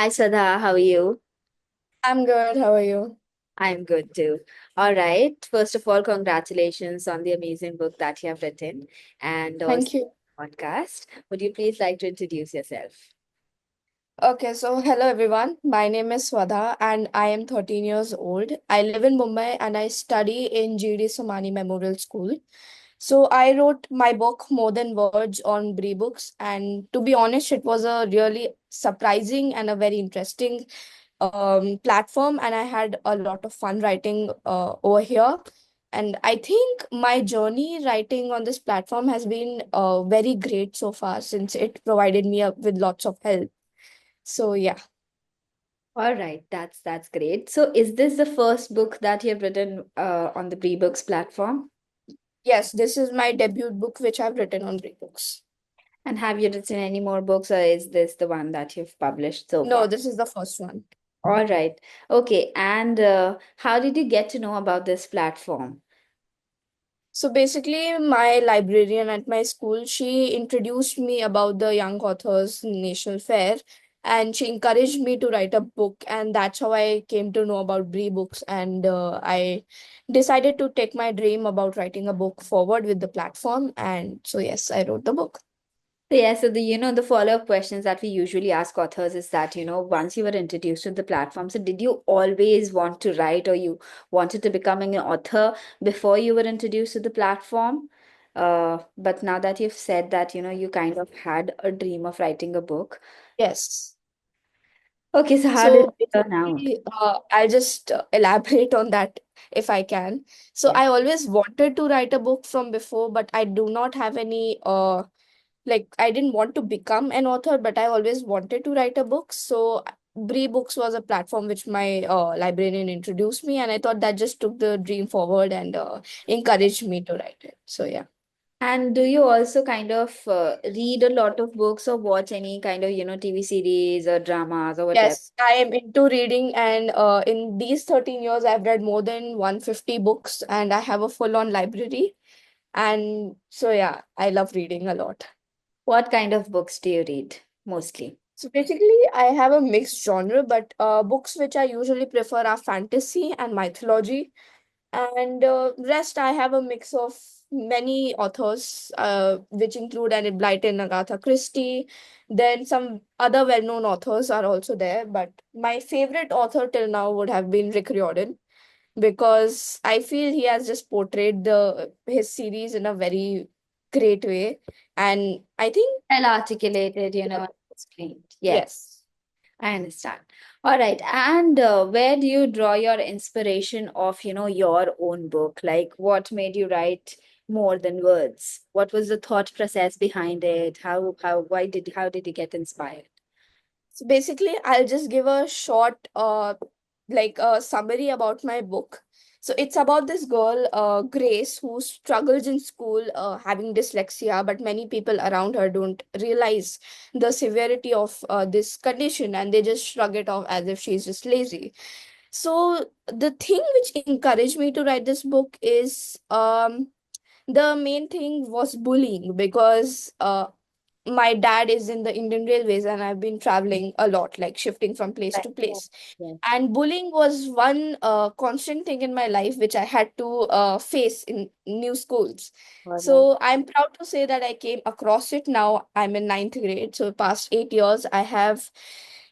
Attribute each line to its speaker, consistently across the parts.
Speaker 1: Hi, Sadha. How are you?
Speaker 2: I'm good. How are you?
Speaker 1: I'm good too. All right. First of all, congratulations on the amazing book that you have written and also
Speaker 2: Thank you.
Speaker 1: podcast. Would you please like to introduce yourself?
Speaker 2: Okay, so hello everyone. My name is Swadha and I am 13 years old. I live in Mumbai and I study in GD Somani Memorial School. So I wrote my book More Than Words on Bree Books, and to be honest, it was a really surprising and a very interesting platform, and I had a lot of fun writing over here. And I think my journey writing on this platform has been very great so far since it provided me with lots of help. So yeah,
Speaker 1: All right. That's great. So, is this the first book that you have written on the Books platform?
Speaker 2: yes, this is my debut book which I've written on Books.
Speaker 1: And have you written any more books, or is this the one that you've published so
Speaker 2: No,
Speaker 1: far?
Speaker 2: this is the first one.
Speaker 1: All right. Okay. And how did you get to know about this platform?
Speaker 2: So basically, my librarian at my school, she introduced me about the Young Authors National Fair, and she encouraged me to write a book, and that's how I came to know about Bree Books, and I decided to take my dream about writing a book forward with the platform, and so yes, I wrote the book.
Speaker 1: So yeah, so the follow-up questions that we usually ask authors is that, once you were introduced to the platform, so did you always want to write or you wanted to become an author before you were introduced to the platform? But now that you've said that, you kind of had a dream of writing a book.
Speaker 2: Yes.
Speaker 1: Okay, so how did
Speaker 2: So
Speaker 1: it turn out?
Speaker 2: basically, I'll just elaborate on that if I can. So
Speaker 1: Yeah.
Speaker 2: I always wanted to write a book from before, but I do not have any like I didn't want to become an author, but I always wanted to write a book. So Bree Books was a platform which my librarian introduced me, and I thought that just took the dream forward and encouraged me to write it. So yeah.
Speaker 1: And do you also kind of read a lot of books or watch any kind of, TV series or dramas or whatever?
Speaker 2: Yes, I am into reading, and in these 13 years, I've read more than 150 books, and I have a full-on library. And so, yeah, I love reading a lot.
Speaker 1: What kind of books do you read mostly?
Speaker 2: So basically, I have a mixed genre, but books which I usually prefer are fantasy and mythology. And rest, I have a mix of many authors, which include Enid Blyton, Agatha Christie. Then some other well-known authors are also there. But my favorite author till now would have been Rick Riordan because I feel he has just portrayed the his series in a very great way. And I think,
Speaker 1: Well articulated,
Speaker 2: yeah,
Speaker 1: explained. Yes,
Speaker 2: yes.
Speaker 1: I understand. All right. And where do you draw your inspiration of, your own book? Like what made you write more than words? What was the thought process behind it? How did you get inspired?
Speaker 2: So basically, I'll just give a short, like a summary about my book. So it's about this girl, Grace, who struggles in school, having dyslexia, but many people around her don't realize the severity of this condition, and they just shrug it off as if she's just lazy. So the thing which encouraged me to write this book is the main thing was bullying because my dad is in the Indian Railways and I've been traveling a lot, like shifting from place
Speaker 1: Right.
Speaker 2: to
Speaker 1: Oh,
Speaker 2: place.
Speaker 1: yes.
Speaker 2: And bullying was one constant thing in my life which I had to face in new schools.
Speaker 1: All right.
Speaker 2: So I'm proud to say that I came across it. Now I'm in ninth grade. So past 8 years, I have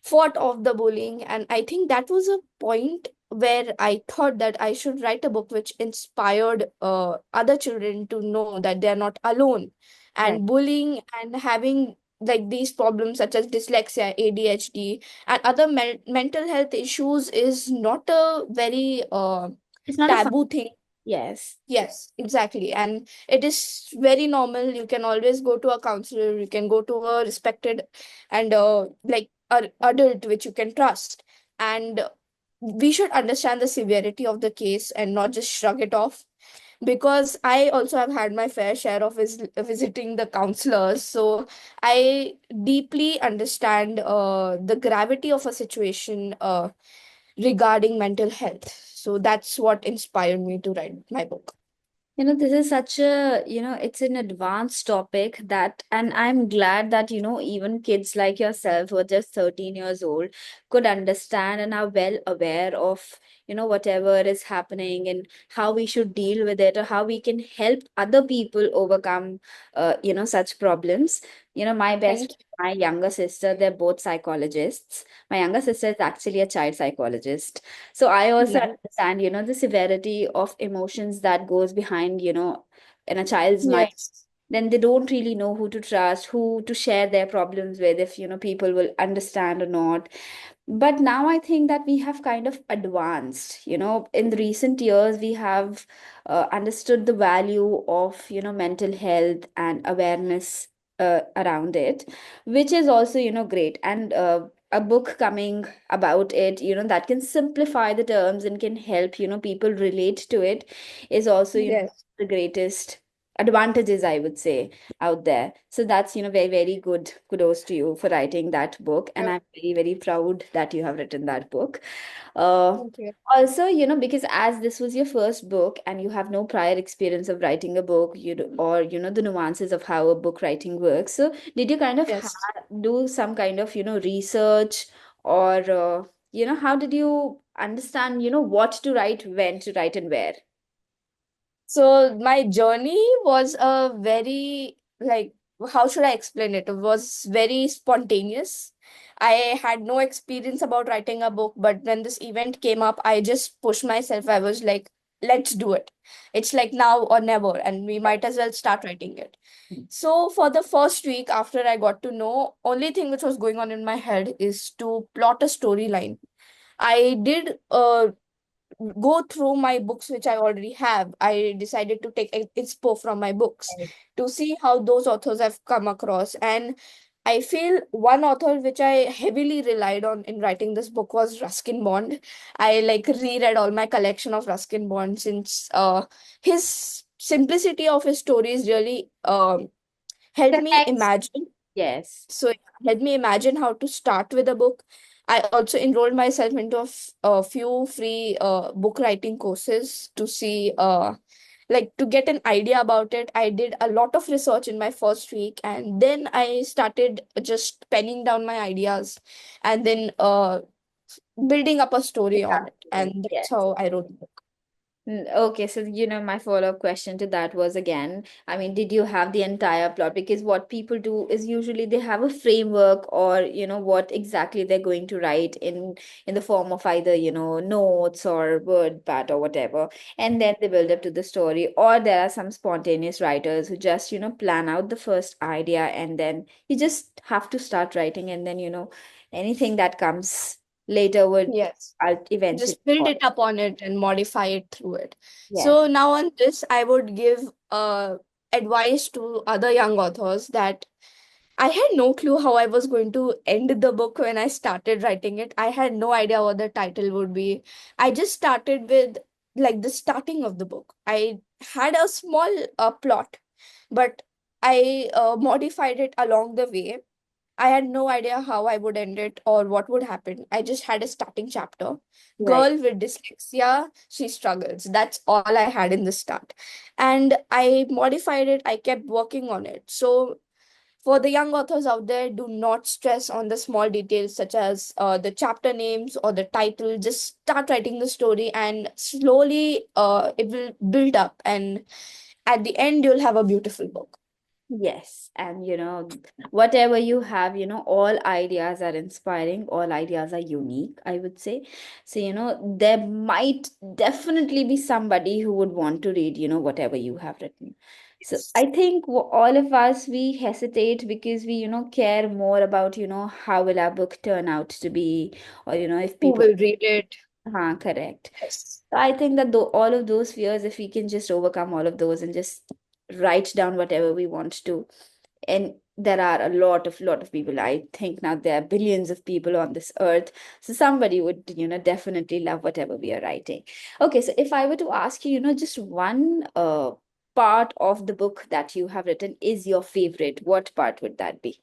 Speaker 2: fought off the bullying. And I think that was a point where I thought that I should write a book which inspired other children to know that they are not alone,
Speaker 1: Right.
Speaker 2: and bullying and having like these problems such as dyslexia, ADHD, and other mental health issues is not a very
Speaker 1: It's not a fun.
Speaker 2: taboo thing.
Speaker 1: Yes.
Speaker 2: Yes, exactly. And it is very normal. You can always go to a counselor, you can go to a respected and like a adult which you can trust. And we should understand the severity of the case and not just shrug it off, because I also have had my fair share of visiting the counselors. So I deeply understand the gravity of a situation regarding mental health. So that's what inspired me to write my book.
Speaker 1: This is such a, it's an advanced topic that, and I'm glad that, even kids like yourself who are just 13 years old could understand and are well aware of, whatever is happening and how we should deal with it or how we can help other people overcome, such problems.
Speaker 2: Thank you.
Speaker 1: My younger sister, they're both psychologists. My younger sister is actually a child psychologist. So I also
Speaker 2: Nice.
Speaker 1: understand, the severity of emotions that goes behind, in a child's mind.
Speaker 2: Yes.
Speaker 1: Then they don't really know who to trust, who to share their problems with, if, people will understand or not. But now I think that we have kind of advanced, in the recent years, we have understood the value of, mental health and awareness around it, which is also, great. And a book coming about it, that can simplify the terms and can help, people relate to it is also,
Speaker 2: Yes.
Speaker 1: the greatest advantages, I would say, out there. So that's, very, very good. Kudos to you for writing that book. And
Speaker 2: Yeah.
Speaker 1: I'm very, very proud that you have written that book. Uh,
Speaker 2: Thank you.
Speaker 1: Also, because as this was your first book and you have no prior experience of writing a book, or, the nuances of how a book writing works. So did you kind of
Speaker 2: Yes.
Speaker 1: do some kind of, research or, how did you understand, what to write, when to write, and where?
Speaker 2: So my journey was a very, like, how should I explain it? It was very spontaneous. I had no experience about writing a book, but when this event came up, I just pushed myself. I was like, let's do it. It's like now or never, and we might as well start writing it. So for the first week after I got to know, only thing which was going on in my head is to plot a storyline. I did go through my books which I already have. I decided to take inspo from my books
Speaker 1: Right.
Speaker 2: to see how those authors have come across. And I feel one author which I heavily relied on in writing this book was Ruskin Bond. I like reread all my collection of Ruskin Bond since his simplicity of his stories really helped me
Speaker 1: Connect.
Speaker 2: imagine.
Speaker 1: Yes.
Speaker 2: So it helped me imagine how to start with a book. I also enrolled myself into a few free book writing courses to see, like, to get an idea about it. I did a lot of research in my first week, and then I started just penning down my ideas, and then building up a story on it.
Speaker 1: Exactly.
Speaker 2: And that's
Speaker 1: Yes.
Speaker 2: how I wrote the book.
Speaker 1: Okay, so my follow-up question to that was again, I mean, did you have the entire plot? Because what people do is usually they have a framework or, what exactly they're going to write in the form of either, notes or word pat or whatever, and then they build up to the story. Or there are some spontaneous writers who just, plan out the first idea and then you just have to start writing and then, anything that comes later would
Speaker 2: Yes.
Speaker 1: eventually
Speaker 2: Just build
Speaker 1: follow.
Speaker 2: it up on it and modify it through it.
Speaker 1: Yes.
Speaker 2: So now on this, I would give advice to other young authors that I had no clue how I was going to end the book when I started writing it. I had no idea what the title would be. I just started with like the starting of the book. I had a small plot, but I modified it along the way. I had no idea how I would end it or what would happen. I just had a starting chapter.
Speaker 1: Right.
Speaker 2: Girl with dyslexia, she struggles. That's all I had in the start. And I modified it, I kept working on it. So, for the young authors out there, do not stress on the small details such as the chapter names or the title. Just start writing the story, and slowly it will build up. And at the end, you'll have a beautiful book.
Speaker 1: Yes, and whatever you have, all ideas are inspiring, all ideas are unique, I would say. So, there might definitely be somebody who would want to read, whatever you have written. So,
Speaker 2: Yes.
Speaker 1: I think all of us, we hesitate because we, care more about, how will our book turn out to be, or, if
Speaker 2: Who
Speaker 1: people,
Speaker 2: will read it?
Speaker 1: correct.
Speaker 2: Yes.
Speaker 1: I think that all of those fears, if we can just overcome all of those and just write down whatever we want to, and there are a lot of people. I think now there are billions of people on this earth, so somebody would definitely love whatever we are writing. Okay, so if I were to ask you, just one part of the book that you have written is your favorite, what part would that be?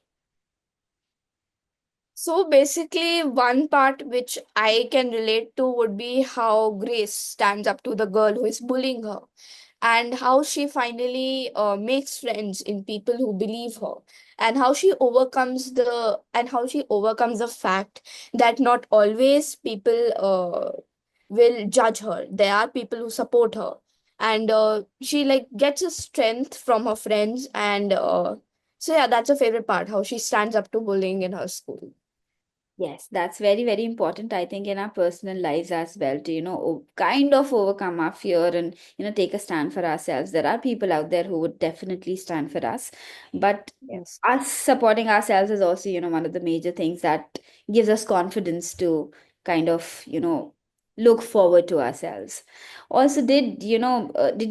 Speaker 2: So basically, one part which I can relate to would be how Grace stands up to the girl who is bullying her, and how she finally makes friends in people who believe her, and how she overcomes the fact that not always people will judge her. There are people who support her, and she like gets a strength from her friends, and so yeah, that's a favorite part, how she stands up to bullying in her school.
Speaker 1: Yes, that's very, very important, I think, in our personal lives as well, to, kind of overcome our fear and, take a stand for ourselves. There are people out there who would definitely stand for us, but
Speaker 2: Yes.
Speaker 1: us supporting ourselves is also, one of the major things that gives us confidence to kind of, look forward to ourselves. Also, did you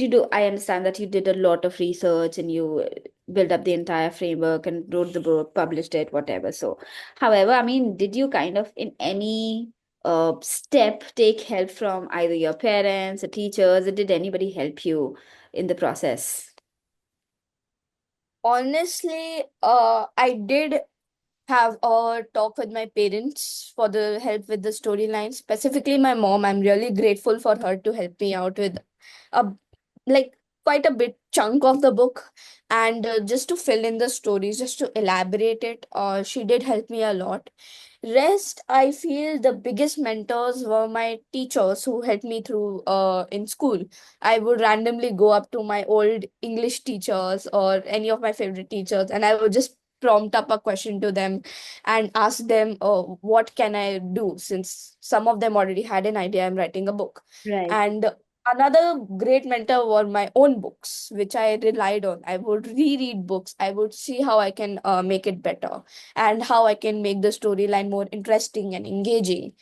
Speaker 1: do, I understand that you did a lot of research and you built up the entire framework and wrote the book, published it, whatever. So, however, I mean, did you kind of in any step take help from either your parents or teachers, or did anybody help you in the process?
Speaker 2: Honestly, I did have a talk with my parents for the help with the storyline. Specifically, my mom. I'm really grateful for her to help me out with a like quite a bit chunk of the book, and just to fill in the stories, just to elaborate it. She did help me a lot. Rest, I feel the biggest mentors were my teachers who helped me through in school. I would randomly go up to my old English teachers or any of my favorite teachers, and I would just prompt up a question to them and ask them, what can I do, since some of them already had an idea I'm writing a book.
Speaker 1: Right.
Speaker 2: And another great mentor were my own books, which I relied on. I would reread books, I would see how I can make it better, and how I can make the storyline more interesting and engaging.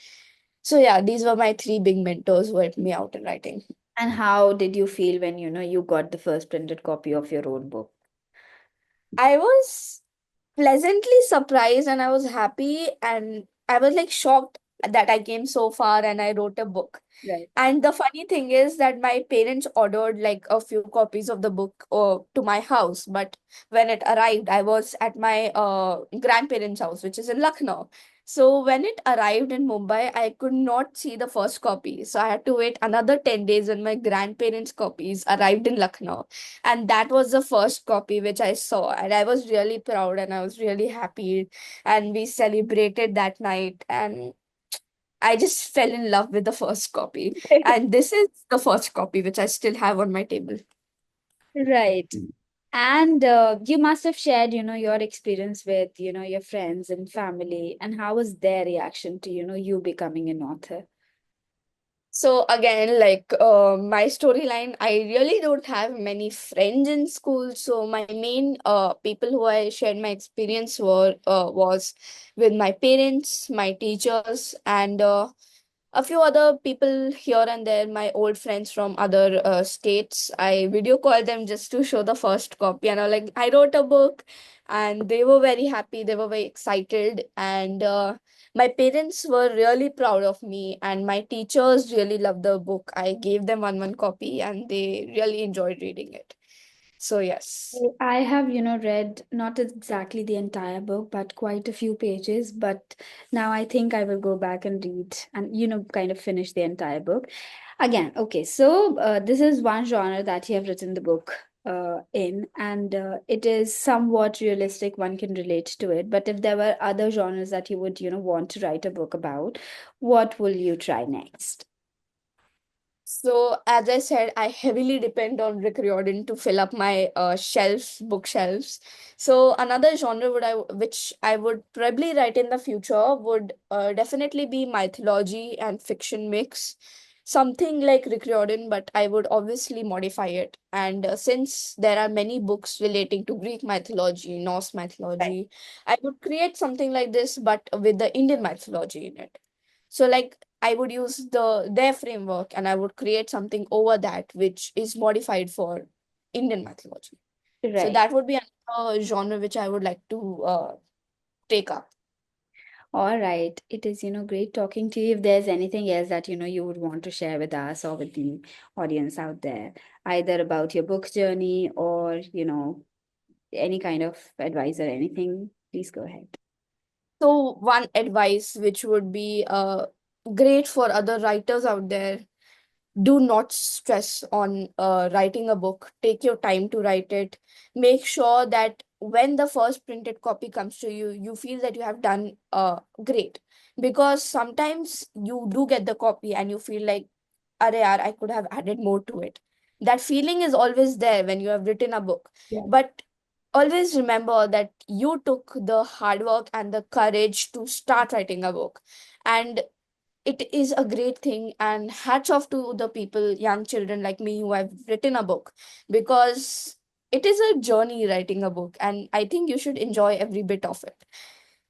Speaker 2: So yeah, these were my three big mentors who helped me out in writing.
Speaker 1: And how did you feel when, you got the first printed copy of your own book?
Speaker 2: I was pleasantly surprised, and I was happy, and I was like shocked that I came so far and I wrote a book.
Speaker 1: Right.
Speaker 2: And the funny thing is that my parents ordered like a few copies of the book to my house, but when it arrived, I was at my grandparents' house, which is in Lucknow. So when it arrived in Mumbai, I could not see the first copy. So I had to wait another 10 days when my grandparents' copies arrived in Lucknow. And that was the first copy which I saw. And I was really proud and I was really happy. And we celebrated that night. And I just fell in love with the first copy. And this is the first copy which I still have on my table.
Speaker 1: Right. And you must have shared, your experience with, your friends and family, and how was their reaction to, you becoming an author?
Speaker 2: So again, like my storyline, I really don't have many friends in school. So my main people who I shared my experience were was with my parents, my teachers, and a few other people here and there, my old friends from other states. I video called them just to show the first copy, and I was like, I wrote a book, and they were very happy. They were very excited, and my parents were really proud of me, and my teachers really loved the book. I gave them one copy, and they really enjoyed reading it. So yes.
Speaker 1: I have, read not exactly the entire book, but quite a few pages. But now I think I will go back and read and, kind of finish the entire book. Again, okay, so this is one genre that you have written the book in, and it is somewhat realistic. One can relate to it. But if there were other genres that you would, want to write a book about, what will you try next?
Speaker 2: So, as I said, I heavily depend on Rick Riordan to fill up my bookshelves. So, another genre which I would probably write in the future would definitely be mythology and fiction mix. Something like Rick Riordan, but I would obviously modify it. And since there are many books relating to Greek mythology, Norse mythology, I would create something like this, but with the Indian mythology in it. So, like, I would use their framework and I would create something over that which is modified for Indian mythology. So
Speaker 1: Right.
Speaker 2: that would be another genre which I would like to take up.
Speaker 1: All right. It is, great talking to you. If there's anything else that, you would want to share with us or with the audience out there, either about your book journey or, any kind of advice or anything, please go ahead.
Speaker 2: So one advice which would be great for other writers out there: do not stress on writing a book. Take your time to write it. Make sure that when the first printed copy comes to you, you feel that you have done great. Because sometimes you do get the copy and you feel like, Are yaar, I could have added more to it. That feeling is always there when you have written a book.
Speaker 1: Yeah.
Speaker 2: But always remember that you took the hard work and the courage to start writing a book. And it is a great thing, and hats off to the people, young children like me, who have written a book, because it is a journey writing a book, and I think you should enjoy every bit of it.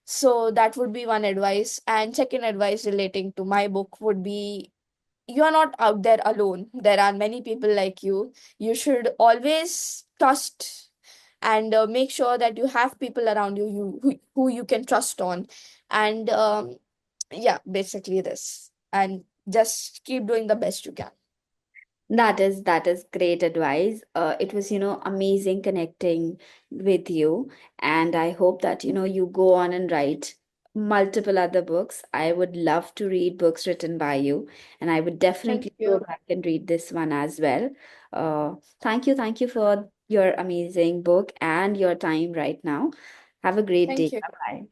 Speaker 2: So that would be one advice. And second advice relating to my book would be, you are not out there alone. There are many people like you. You should always trust and make sure that you have people around you, who you can trust on. And yeah, basically this. And just keep doing the best you can.
Speaker 1: That is great advice. It was, amazing connecting with you, and I hope that, you go on and write multiple other books. I would love to read books written by you, and I would
Speaker 2: Thank
Speaker 1: definitely go
Speaker 2: you.
Speaker 1: back and read this one as well. Thank you for your amazing book and your time right now. Have a great
Speaker 2: Thank
Speaker 1: day.
Speaker 2: you.
Speaker 1: Bye bye.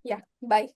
Speaker 2: Yeah, bye.